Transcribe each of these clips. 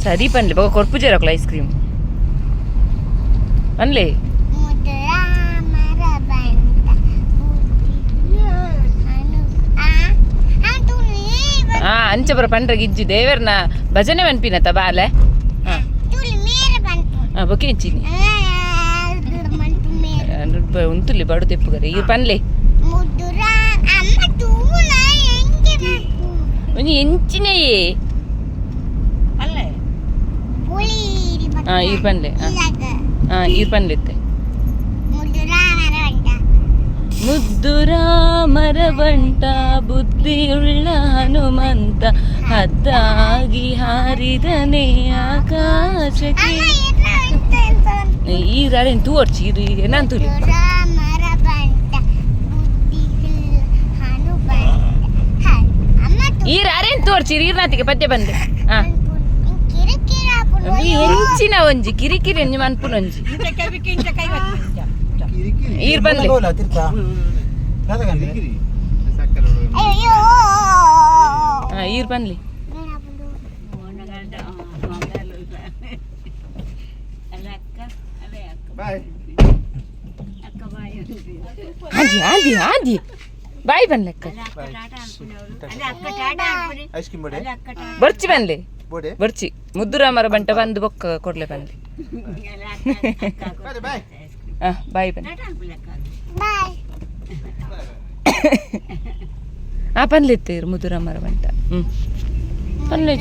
ಸರಿ ಪನ್ಲೆ ಬಗ ಕೊರ್ಪು ಜೇರಕ್ಲ ice cream ಅನ್ಲೆ ಅಂಚ ಬರ ಪಂಡ್ರೆ ಗಿಜ್ಜಿ ದೇವರ್ನ ಭಜನೆ ಮನ್ಪಿನತ್ತ ಬಾಲೆ ಬೊಕೆ ಇಂಚಿನಿ ಉಂತುಲಿ ಬಡು ತೆಪ್ಪುಗರೆ ಈ ಪನ್ಲೆ ಒಂಜಿ ಎಂಚಿನೆಯೇ ಈ ಪನ್ಲೆ ಈ ಪನ್ಲೆತ್ತೆ ಮುದ್ದು ರಾಮರ ಬಂಟ ಬುದ್ಧಿಯುಳ್ಳ ಹನುಮಂತ ಹದ್ದಾಗಿ ಹಾರಿದನೇ ಆಕಾಶಕ್ಕೆ ಈ ರಾಡೇನು ತೂವರ್ಚಿ ಇದು ನಾನು ತುಲಿ ಈ ರಾಡೇನು ತೋರ್ಚಿ ಈರ್ನಾತಿಗೆ ಪದ್ಯ ಬಂದೆ ಹಾ ಹೆಂಚಿನ ಒಂಜಿ ಕಿರಿಕಿರಿ ಒಂಜಿ ಮನ್ಪುನ ಒಂಜಿ ಈರ್ ಬಂದ್ಲೆ ಈರ್ ಬಂದ್ಲಿ ಆಂದಿ ಆಂದಿ ಆಂದಿ ಬಾಯ್ ಬನ್ಲೆಕ್ಕ ಬರ್ಚಿ ಬನ್ಲೆ ಬರ್ಚಿ ಮುದ್ದುರಾಮರ ಬಂಟ ಬಂದು ಬೊಕ್ಕ ಕೊಡ್ಲೆ ಬಂದೆ ಬಾಯ್ ಬನ್ನಿ ಪನ್ಲೆತ್ತೇರು ಮುದ್ದುರಾಮರ ಬಂಟ ಪನ್ಲೆ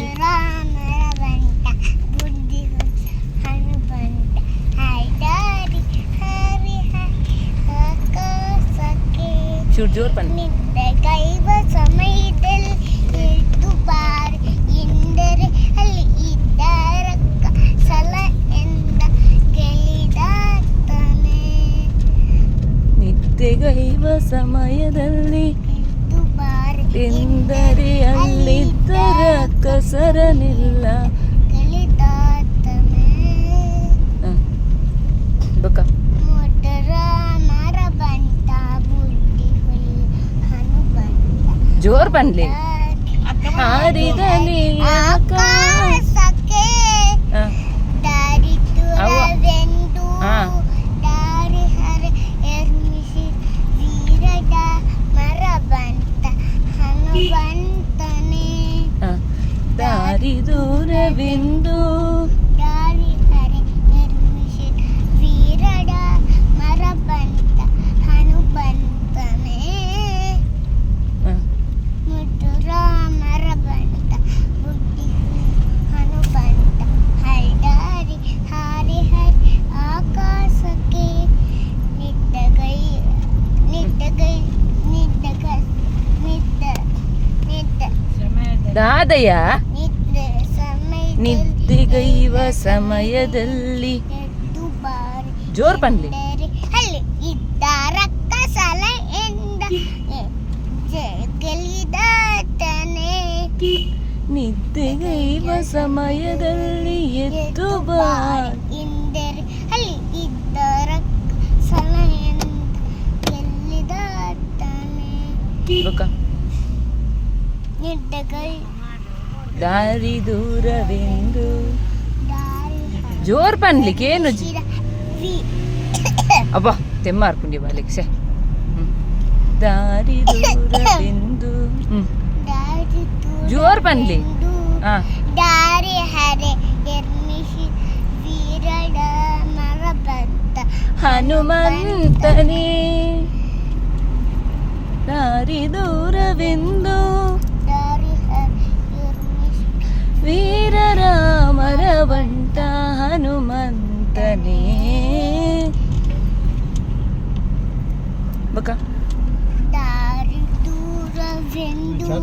ಚೂರ್ ಜೋರ್ ಪನ್ಲೆ ನಿದ್ದೆಗೈವ ಸಮಯದಲ್ಲಿ ಎಂದರೆ ಅಲ್ಲಿದ್ದರ ಕಸರನಿಲ್ಲ ಬಕ ಜೋರ್ ಬಂದ್ಲಿ ಹಾರಿದನೇ ಆಕಾಶಕ್ಕೆ ದಾರಿ ದೂರವೆಂದು ವೀರಡ ಮರ ಬಂತ ಹನುಮಂತನೇ ಮುದ್ದುರ ಮರ ಬಂತ ಬುದ್ಧಿ ಹನುಮಂತ ಹೈದಾರಿ ಹಾರಿ ಹರಿ ಆಕಾಶಕ್ಕೆ ನಿದ್ದಗೈ ನಿದ್ದಗೈ ನಿದ್ದಗೈ ನಿದ್ದ ನಿದ್ದ ದಾದಯ್ಯ ನಿದ್ದೆಗೈವ ಸಮಯದಲ್ಲಿ ಜೋರ್ ಪನ್ಲಿ ನಿದ್ದೆಗೈವ ಸಮಯದಲ್ಲಿ ಎದ್ದು ಬಾರ್ ದಾರಿ ದೂರವೆಂದು ಜೋರ್ ಪನ್ಲಿಕ್ಕೆ ಏನು ಅಬ್ಬಾ ತೆಮ್ಮಾರ್ಕೊಂಡಿ ಬಾಲಿಕ್ ಸೆ ದಾರಿ ದೂರವೆಂದು ಜೋರ್ ಪನ್ಲಿ ದಾರಿ ಹರೆ ಎರ್ಮಿಸಿ ವೀರಡ ಮರ ಬಂತ ಹನುಮಂತನೇ ದಾರಿ ದೂರವೆಂದು ವೀರರಾಮರ ಬಂಟ ಹನುಮಂತನೇ ಬಕ ದಾರಿ ದೂರವೆಂದು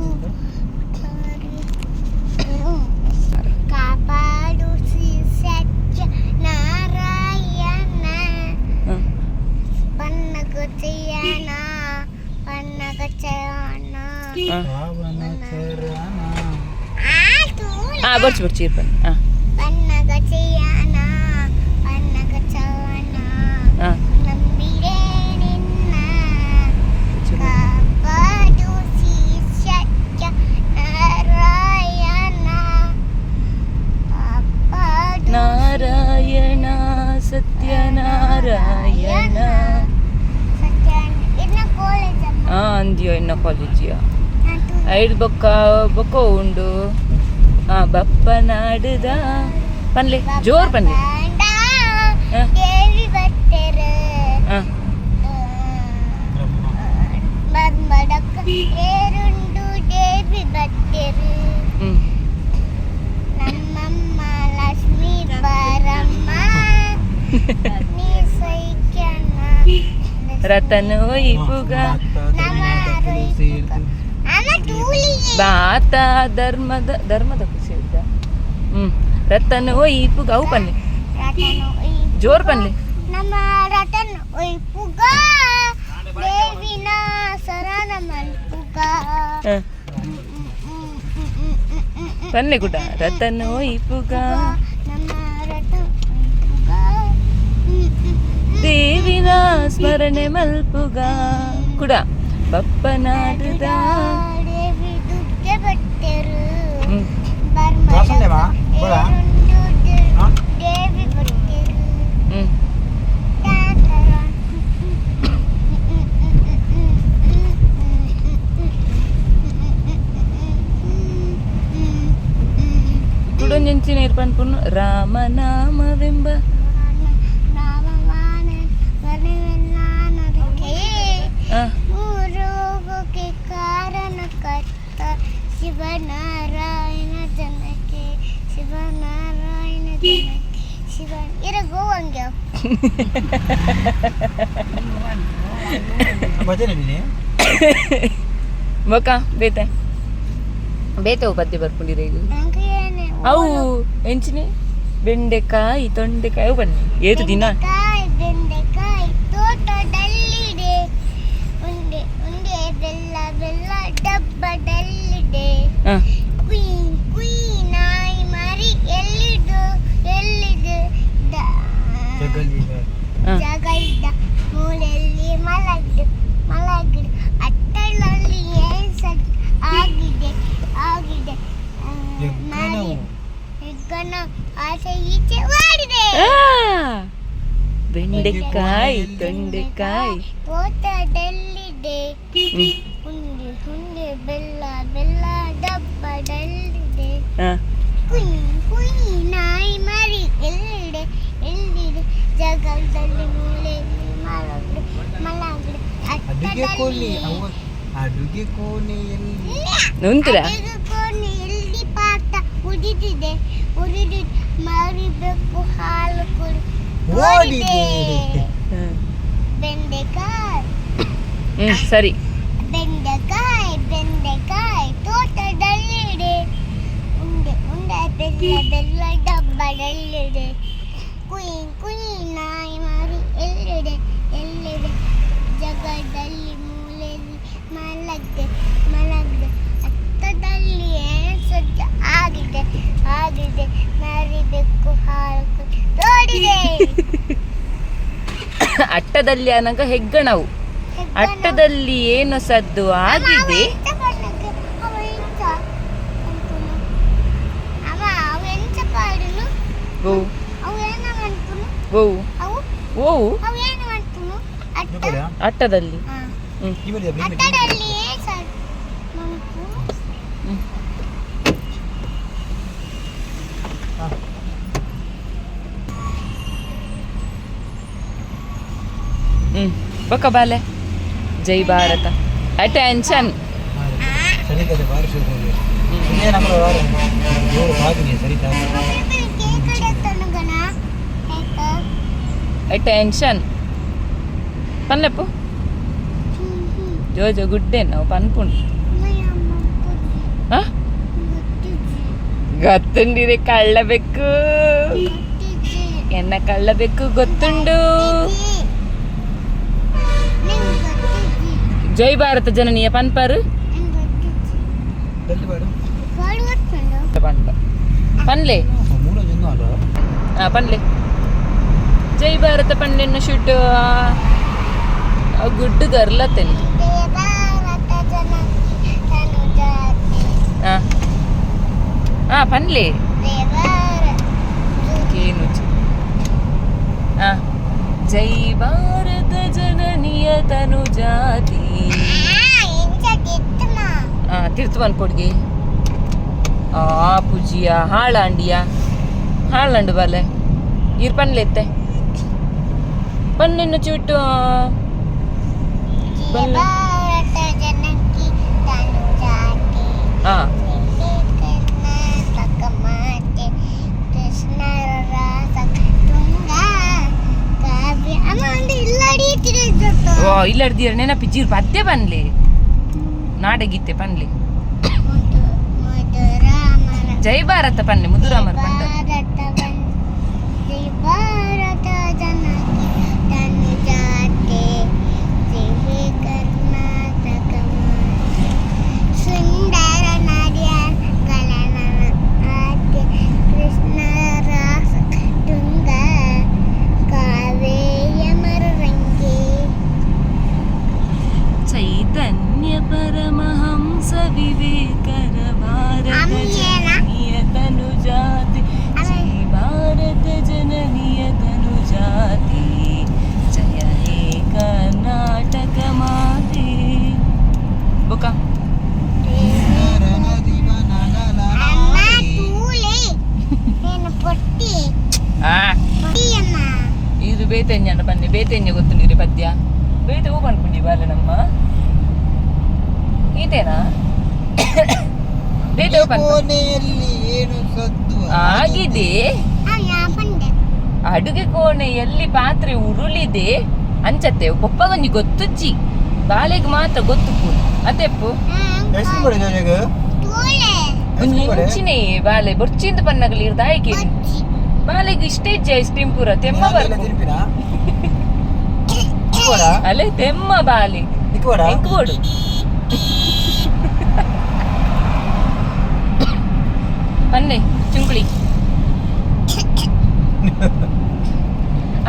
ಕಾಪಾಡು ಸತ್ಯ ನಾರಾಯಣ ಪನ್ನಗಚಯನ ಪನ್ನಗಚಯನ ಬರ್ಚಿ ಬರ್ಚಿ ಇರ್ಪ ಪನ್ನಗಚಯನ ಪನ್ನಗಚಯನ ನಂಬಿರೆ ನಿನ್ನ ಕಾಪಾಡು ಸತ್ಯ ನಾರಾಯಣ ಅಂದಿಯೋ ಇನ್ನ ಕಾಲೇಜಿಯ ಐದು ಬೊಕ್ಕ ಬೊಕ್ಕ ಉಂಡು ಬಪ್ಪ ನಾಡುದ ಪನ್ಲೆ ಜೋರ್ ಪನ್ಲೆ ನಮ್ಮಮ್ಮ ಲಕ್ಷ್ಮೀ ಬಾರಮ್ಮ ರತನು ಇಪುಗ ಬಾತ ಧರ್ಮದ ಖುಷಿ ಇದ್ದ ರತನು ಇಪುಗ ಅವು ಪನ್ಲೆ ಜೋರ್ ಪನ್ಲೆ ನಮ್ಮ ರತನ್ ಇಪುಗ ದೇವಿನ ಸರನ ಮಲ್ಪುಗ ಪನ್ಲೆ ಕೂಡ ರತನು ಇಪುಗ ದೇವಿನ ಸ್ಮರಣೆ ಮಲ್ಪುಗ ಕೂಡ ಬಪ್ಪ ನಾಡುದ ದೇವಿ ದುಡ್ಗೆ ಬಟ್ಟೆರು ದೇವಿ ಬಟ್ಟೆರು ಕುಡೊಂಜೆಂಚಿನ ಇರ್ಪನ್ಪುನು ರಾಮನಾಮವೆಂಬ ರೋಗಕ್ಕೆ ಕಾರಣಕರ್ತ ಶಿವನಾರಾಯಣ ಜನಕ್ಕೆ ಶಿವನಾರಾಯಣ ಜನಕ್ಕೆ ಶಿವ ಇರಗೋ ಹಂಗೆ ಬೊಕ್ಕ ಬೇತೆ ಬೇತವು ಪದ್ಯ ಬರ್ಕೊಂಡಿರ ಈಗ ಅವು ಎಂಚಿನಿ ಬೆಂಡೆಕಾಯಿ ತೊಂಡೆಕಾಯಿ ಅವು ಬನ್ನಿ ಏತು ದಿನ ಬೆಂಡೆಕಾಯಿ ತೋಟದಲ್ಲಿದೆ ಉಂಡೆ ಉಂಡೆ ಬೆಲ್ಲ ಬೆಲ್ಲ ಡಬ್ಬದಲ್ಲಿದೆ ಕುಯ್ ಕುಯ್ ನಾಯಿ ಮರಿ ಎಲ್ಲಿದು ಎಲ್ಲಿದೆ ಜಗಲ್ದ ಮೂಲೆಯಲ್ಲಿ ಮಲಗಿಡು ಮಲಗಿಡು ಅಟ್ಟಳಲ್ಲಿ ಏನ್ ಆಗಿದೆ ಆಗಿದೆ ಹೆಗ್ಗನ ಆಸೆ ಈಚೆ ಮಾಡಿದೆ ಬೆಂಡೆಕಾಯಿ ತೊಂಡೆಕಾಯಿ ತೋಟದಲ್ಲಿದೆ ಹುಂಡೆ ಹುಂಡೆ ಬೆಲ್ಲ ಬೆಲ್ಲ ಡಬ್ಬದಲ್ಲಿದೆ ಕುಯ್ ಕುಯ್ ನಾಯಿ ಮರಿ ಎಲ್ಲಿದೆ ಎಲ್ಲಿದೆ ಜಗಲ್ದಲ್ಲಿ ಮೂಲೆಯಲ್ಲಿ ಮಲಗಿಡು ಮಲಗಿಡು ಅಡುಗೆ ಕೋಣೆಯಲ್ಲಿ ಎಲ್ಲಿ ಪಾಠ ಉರಿದಿದೆ ಉರಿದಿದೆ ಮರಿಬೇಕು ಹಾಲು ಕುಡಿ ಓಡಿದೆ ಬೆಂಡೆಕಾಯಿ ಸರಿ ಬೆಂಡೆಕಾಯಿ ಬೆಂಡೆಕಾಯಿ ತೋಟದಲ್ಲಿದೆ ಉಂಡೆ ಉಂಡೆ ಬೆಲ್ಲ ಬೆಲ್ಲ ಡಬ್ಬದಲ್ಲಿದೆ ಕುಯ್ ಕುಯ್ ನಾಯಿ ಮಾರಿ ಎಲ್ಲಿದೆ ಎಲ್ಲಿದೆ ಜಗದಲ್ಲಿ ಮೂಲೆಯಲ್ಲಿ ಮಲಗಿದೆ ಮಲಗಿದೆ ಹತ್ತದಲ್ಲಿ ಏನು ಸಜ್ಜ ಆಗಿದೆ ಆಗಿದೆ ಮರಿಬೇಕು ಹಾಲು ನೋಡಿದೆ ಅಟ್ಟದಲ್ಲಿ ಅನಗ ಹೆಗ್ಗಣವು ಅಟ್ಟದಲ್ಲಿ ಏನು ಸದ್ದು ಆಗಿದೆ ಅಟ್ಟದಲ್ಲಿ ಪಕ್ಕ ಬಾಲೆ ಜೈ ಭಾರತ ಅಟೆನ್ಷನ್ ಅಟೆನ್ಷನ್ ಪನ್ನೆಪ್ಪು ಜೋಜೋ ಗುಡ್ಡೆ ನಾವು ಪನ್ಪುಂಡು ಗೊತ್ತುಂಡಿರೆ ಕಳ್ಳಬೇಕು ಎನ್ನ ಕಳ್ಳಬೇಕು ಗೊತ್ತುಂಡು ಜೈ ಭಾರತ ಜನನೀಯ ಪನ್ಪರು ಪನ್ಲೆ ಪನ್ಲೆ ಜೈ ಭಾರತ ಪಂಡೆನ್ನ ಶೂಟ್ ಗುಡ್ಡು ಗರ್ಲತ್ತೇನೆ ಪನ್ಲೆ ಏನು ಜೈ ಭಾರತ ಜನನಿಯ ತನು ಜಾತಿ ತಿರ್ತವನ್ ಕೊಡ್ಗೆ ಆ ಪೂಜಿಯ ಹಾಳಾಂಡಿಯ ಹಾಳಂಡು ಬಾಲೆ ಇರ್ ಪನ್ಲೆತ್ತೆ ಪನ್ನೆನ್ನು ಚೂಟು ಭಾರತ ಜನಕ್ಕೆ ತಾನು ಜಾತಿ ಹಾ ಕರ್ನಾಟಕ ಮಾತೆ ಕೃಷ್ಣರ ರಾಸ ತುಂಗ ಕಾವ್ಯ ಅಮ್ಮ ಒಂದು ಇಲ್ಲಡಿ ತಿಳಿದತ್ತು ಓ ಇಲ್ಲ ಹಿಡ್ದಿರ ನೆನಪಿಜ್ಜಿರ್ ಪದ್ಯ ಬನ್ಲಿ ನಾಡಗೀತೆ ಪನ್ಲಿ ಮಧುರಾಮರ ಜೈ ಭಾರತ ಪನ್ಲಿ ಮುದುರಾಮರ್ ಪಂಡ ಭಾರತ ಜನಕ್ಕೆ ತಾನು ಜಾತಿ ಕರ್ನಾಟಕ ಮಾತೆ ಸುಂದರ ನದಿಯ ಗಲನ ಆಕೆ ಕೃಷ್ಣ ರಾಸ ತುಂಗ ಕಾವೇಯ ಮರರಂಗೆ ಚೈತನ್ಯ ಪರಮಹಂಸ ವಿವೇಕರ ಭಾರತ ಜನನೀಯ ತನು ಜಾತಿ ಜೈ ಭಾರತ ಜನನೀಯ ತನು ಜಾತಿ ಜಯ ಹೇ ಕರ್ನಾಟಕ ಮಾತೆ ಬುಕ ಅಮ್ಮ ತೂಲೆ ಏನು ಪೊಟ್ಟಿ ಪೊಟ್ಟಿಯಮ್ಮ ಇದು ಬೇತೆಂಜ ಬನ್ನಿ ಬೇತೆಂಜ ಗೊತ್ತು ನೀರಿ ಪದ್ಯ ಬೇತೆ ಹೂ ಅನ್ಕೊಂಡಿ ಬಾಲೆ ನಮ್ಮ ಈತೇನಾ ಬೇತೆ ಹೂ ಕೋಣೆಯಲ್ಲಿ ಏನು ಸದ್ದು ಆಗಿದೆ ಪಂಡೆ ಅಡುಗೆ ಕೋಣೆಯಲ್ಲಿ ಪಾತ್ರೆ ಉರುಳಿದೆ ಅಂಚತ್ತೆ ಪೊಪ್ಪಗೊಂಜಿ ಗೊತ್ತುಜ್ಜಿ ಬಾಲೆಗೆ ಮಾತ್ರ ಗೊತ್ತು ಅತೆಪ್ಪು ಎಷ್ಟು ಕೊಡಿ ಜೊತೆಗೆ ತೂಲೆ ಒಂಜಿ ಇಂಚಿನೇ ಬಾಲೆ ಬೊರ್ಚಿಂದ ಪನ್ನಗಲಿ ಇರ್ದಾಯ್ಕೆ ಪಚ್ಚಿ ಬಾಲೆಗೆ ಇಷ್ಟೇ ಇಜ್ಜೆ ಐಸ್ ಕ್ರೀಮ್ ಪೂರ ತೆಮ್ಮ ಬರ್ಕು ತಿರುಪಿನ ಅಲ್ಲೇ ತೆಮ್ಮ ಬಾಲೆ ಎಂಕೋಡು ಪನ್ನೆ ಚುಂಕುಳಿ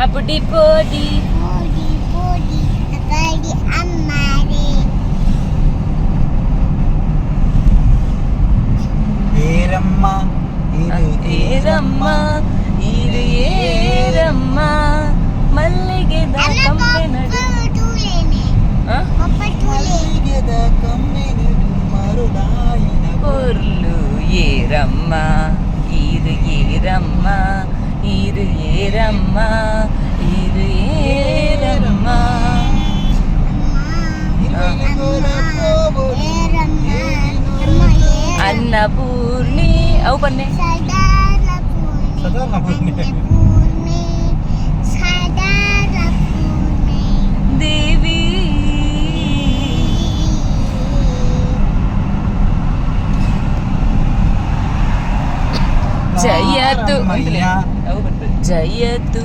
ಅಪ್ಪುಡಿ ಪೋಡಿ ಪೋಡಿ ಪೋಡಿ ತಕಾಡಿ ಅಮ್ಮಾರೆ ಏರಮ್ಮ ಏರಮ್ಮ ಇದು ಏರಮ್ಮ ಮಲ್ಲಿಗೆದ ಕಂಬೆ ನಡು ತೂಲೇನೆ ಆ? ಪಪ್ಪ ತೂಲೆ ಮಲ್ಲಿಗೆದ ಕಮ್ಮಿನ ಮರುದಾಯಿನ ಕೊರ್ಲು ಏರಮ್ಮ ಇದು ಏರಮ್ಮ ಇದು ಏರಮ್ಮ ಇದು ಏರಮ್ಮ ಅನ್ನಪೂರ್ಣಿ ಅವು ಬನ್ನೆ ದೇವಿ ಜಯತು ಅವು ಬಂತು ಜಯತು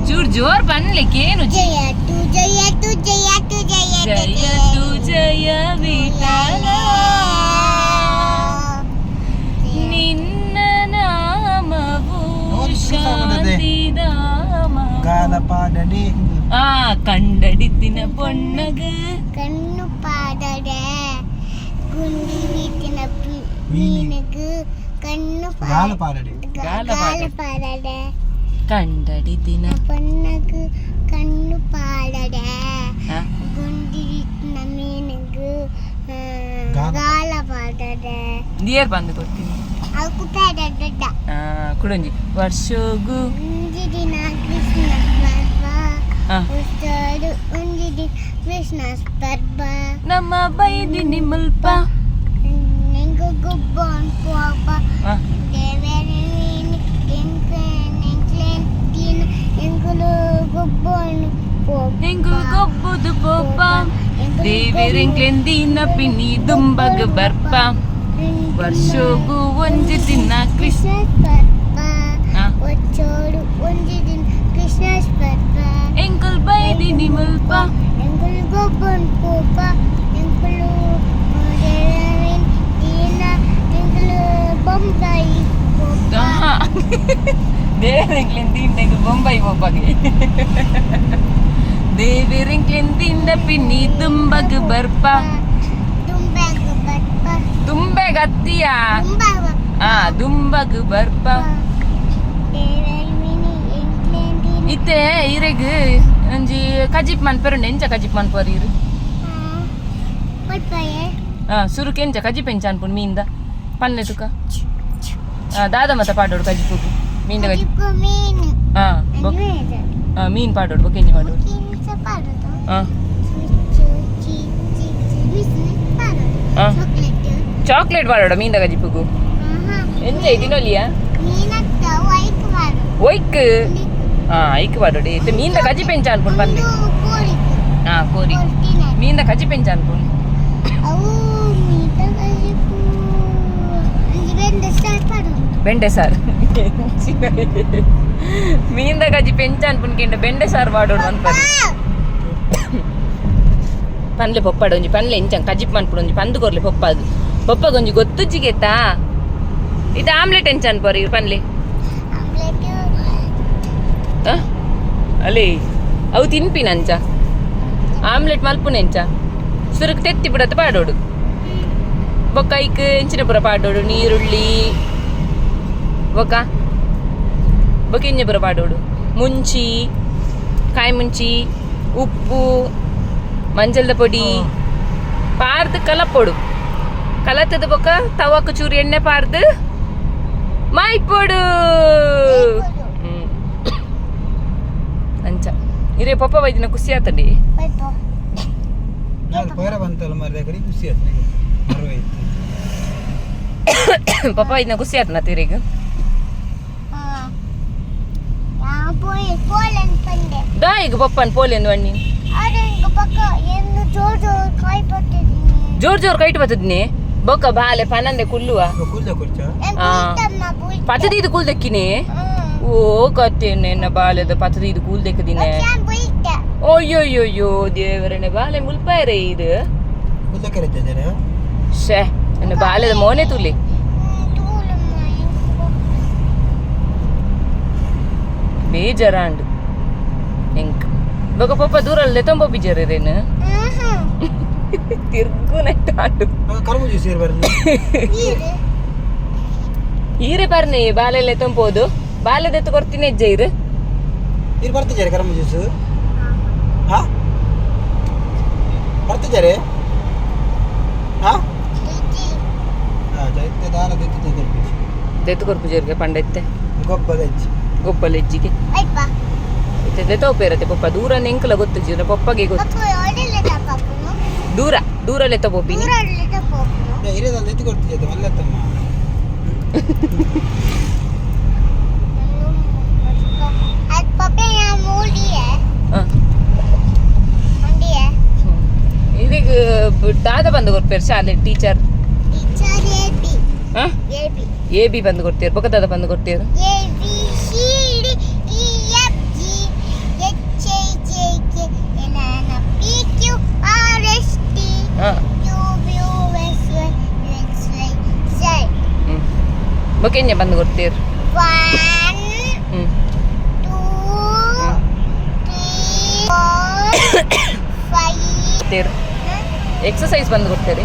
ಚೂರ್ ಜೋರ್ ಬನ್ಲಿಕ್ಕೇನು ಜಯತು ಜಯತು ಜಯತು ಜಯತು ಜಯ ವಿಠಲ ನಿನ್ನ ನಾಮವು ಶಾಂತಿಧಾಮ ಕಾಲಪಾಡಲಿ ಆ ಕಂಡಡಿತಿನ ಪೊನ್ನಗ ಕಣ್ಣು ಪಾಡಡ ಗುಂಡಿ ರೀತಿನ ಮೀನಗು ಕಣ್ಣು ಕಾಲಪಾಡಲಿ ಗಾಲ ಪಾಡಡ ಕಂಡಡಿತಿನ பொண்ணுக்கு கண்ணு பாடட ಆ, குண்டி வீட்டின மீனுக்கு ಗಾಲ பாடட ದಿಯರ್ ಬಂದು ಕೊಡ್ತೀನಿ அதுக்கு பேடட ಕುಡಂಜಿ ವರ್ಷೋಗು உஞ்சிடின கிருஷ்ண ஸ்பர்பா ಆ, ಉಸ್ತಾಡು ಉಂಜಿಡಿ ಕೃಷ್ಣ ಸ್ಪರ್ಬಾ ನಮ್ಮ ಬೈದಿನಿ ಮಲ್ಪ ನಿಂಗು ಗುಬ್ಬನ್ ಪೋಪ ಆ, ದೇವರಿ ಎಂಕುಲು ಗುಬ್ಬನ್ ಪೋಪ ಹೆಂಗು ಗೊಬ್ಬುದು ಪೋಪ ದೇವಿರೆಂಕ್ಲೆಂದಿನ ಪಿನಿ ದುಂಬಗ ಬರ್ಪ ವರ್ಷೋಗು ಒಂಜಿ ದಿನ ಕೃಷ್ಣ ಕೃಷ್ಣ ಸ್ಪರ್ಬಾ ಆ, వచ్చోడు ಒಂಜಿದಿನ ಕೃಷ್ಣ ಸ್ಪರ್ಬಾ ಎಂಕಲ್ ಬೈದಿನಿ ಮಲ್ಪ ಎಂಕುಲು ಗೊಬ್ಬನ್ ಪೋಪ ಎಂಕುಲು ದೇವರಿನ್ ದೀನ ಎಂಕುಲು ಬೊಂಬಾಯಿ ಪೋಪ ದೇವಿರೆಂಕ್ಲೆಂದಿಂಡೆಂಗು ಬೊಂಬೈ ಪೋಪಗೆ ದೇವಿರೆಂಕ್ಲೆಂದಿಂಡ ಪಿನಿ ದುಂಬಗ ಬರ್ಪ ದುಂಬಾಗ ಬಟ್ಪ ತುಂಬೆಗ ಹತ್ತಿಯ ದುಂಬಾಗ ಆ ದುಂಬಗ ಬರ್ಪ ದೇವರಿನಿ ಎಂಕ್ಲೆಂದಿನ ಇತ್ತೆ ಇರೆಗ್ ಒಂಜಿ ಕಜಿಪ್ ಮನ್ಪೆರು ನೆಂಚ ಕಜಿಪ್ ಮನ್ಪರ್ ಇರು ಸುರು ಕೆಂಚ ಕಜಿ ಪೆಂಚ ಅನ್ಪುಂಡು ಮೀನ್ದ ಪನ್ಲೆ ತುಕ ದಾದ ಮತ ಪಾಡೋಡು ಕಜಿ ಪುಗು ಮೀನ್ದ ಕಜಿ ಮೀನ್ ಪಾಡೋಡು ಬೊಕೆಂಜಿ ಪಾಡೋಡು ಚಾಕ್ಲೇಟ್ ಪಾಡೋಡು ಮೀನ್ದ ಕಜಿ ಪುಗು ಎಂಜ ದಿನೊಲಿಯಾ ಒಯ್ಕ್ ಐಕ್ ಪಾಡೋಡು ಇದು ಮೀನ್ದ ಕಜಿ ಪೆಂಚ ಅನ್ಪುಂಡು ಪನ್ಲೆ ಕೋರಿ ಮೀನ್ದ ಕಜಿ ಪೆಂಚ ಅನ್ಪುಂಡು ಬೆಂಡೆ ಸಾರು ಮೀನ್ದ ಕಜಿ ಪೆಂಚ ಅನ್ಪುಂಡು ಬೆಂಡೆ ಸಾರು ಪಾಡೋಡು ಅನ್ಪದು ಪನ್ಲೆ ಪೊಪ್ಪಾಡು ಒಂಜಿ ಪನ್ಲೆ ಎಂಚ ಕಜಿಪ್ ಮನ್ಪುಡು ಒಂಜಿ ಪಂದು ಕೊರ್ಲೆ ಪೊಪ್ಪದು ಪೊಪ್ಪಗೊಂಜಿ ಗೊತ್ತುಜ್ಜಿಗೆತ್ತಾ ಇದು ಆಮ್ಲೆಟ್ ಎಂಚ ಅನ್ಪೋರಿ ಪನ್ಲೆ ಅಲೇ ಅವು ತಿನ್ಪಿನಂಚ ಆಮ್ಲೆಟ್ ಮಲ್ಪುನೆಂಚ ಸುರುಕ್ ತೆತ್ತಿ ಬಿಡತ್ತ ಪಾಡೋಡು ಬೊಕ್ಕ ಐಕ್ ಎಂಚಿನ ಪುರ ಪಾಡೋಡು ನೀರುಳ್ಳಿ ಬೊಕ್ಕ ಬೊಕ್ಕ ಪುರ ಪಾಡೋಡು ಮುಂಚಿ ಕಾಯಿ ಮುಂಚಿ ಉಪ್ಪು ಮಂಜಲ್ದ ಪೊಡಿ ಪಾರ್ದು ಕಲಪೊಡು ಕಲತದ ಬೊಕ್ಕ ತವಕ್ಕ ಚೂರು ಎಣ್ಣೆ ಪಾರ್ದು ಮಾಯ್ಪೊಡು ಅಂಚ ಇರೇ ಪಪ್ಪ ವೈದ್ಯನ ಖುಷಿ ಆತಡಿ ಪಪ್ಪ ವೈದ್ಯನ ಖುಷಿ ಆತನ ತಿರಿಗ ದಾ ಈಗ ಪಪ್ಪನ್ ಪೋಲೆಂದು ಬಣ್ಣಿ ಜೋರ್ ಜೋರ್ ಕೈಟ್ ಬತ್ತದ್ನಿ ಬೊಕ್ಕ ಬಾಲೆ ಪನಂದೆ ಕುಲ್ಲುವ ಪತದೀದು ಕೂಲ್ದಕ್ಕಿನಿ ಓ ಕತ್ತೇನೆ ಬಾಲೆದ ಪತದೀದು ಕೂಲ್ದೆಕ್ಕದಿನೆ ಅಯ್ಯೋಯ್ಯೋಯ್ಯೋ ದೇವರನೆ ಬಾಲೆ ಮುಲ್ಪಾಯ್ರೆ ಇದು ಶೇ ನನ್ನ ಬಾಲೆದ ಮೋನೆ ತುಲಿ ಬೇಜಾರಾಂಡು ಎಂಕ್ ಬೊಕ ಪಪ್ಪ ದೂರಲ್ಲಿ ತೊಂಬ ಬಿಜಾರೇನು ತಿರ್ಗುನಾಯ್ತು ಈರೆ ಬರ್ನಿ ಬಾಲೆಲ್ಲ ತೊಂಬೋದು ಬಾಲೆದೆತ್ತು ಕೊಡ್ತೀನಿ ಹೆಜ್ಜೆ ಇರು ಬರ್ತಿದ್ದಾರೆ ಕರಮ ಜ್ಯೂಸು ಬರ್ತಿದ್ದಾರೆ ದೆತ್ತು ಕೊರ್ಪುಜರ್ಗೆ ಪಂಡೈತೆ ಗೊಬ್ಬರ ಹೆಜ್ಜಿಗೆ ತೋಪೇರತ್ತೆ ಪಪ್ಪ ದೂರ ನೆಂಕಲ ಗೊತ್ತು ಜೀವನ ಪಪ್ಪಗೆ ಗೊತ್ತು ದೂರಲ್ಲೇ ತಗೋಬಿನಿ ಕೊಡ್ತಿದ್ದೆ ಮಲ್ಲತ್ತಮ್ಮ ಇದೀಗ ದಾದ ಬಂದು ಕೊಡ್ತಾರೆ ಶಾಲೆ ಟೀಚರ್ ಎ ಬಿ ಬಂದು ಕೊಡ್ತೀರ ಬೊಕ್ಕ ದಾದ ಬಂದು ಕೊಡ್ತೀರ ಬೊಕೆಂಜ ಬಂದು ಕೊಡ್ತೀರ ಎಕ್ಸಸೈಸ್ ಬಂದು ಕೊಡ್ತೀರಿ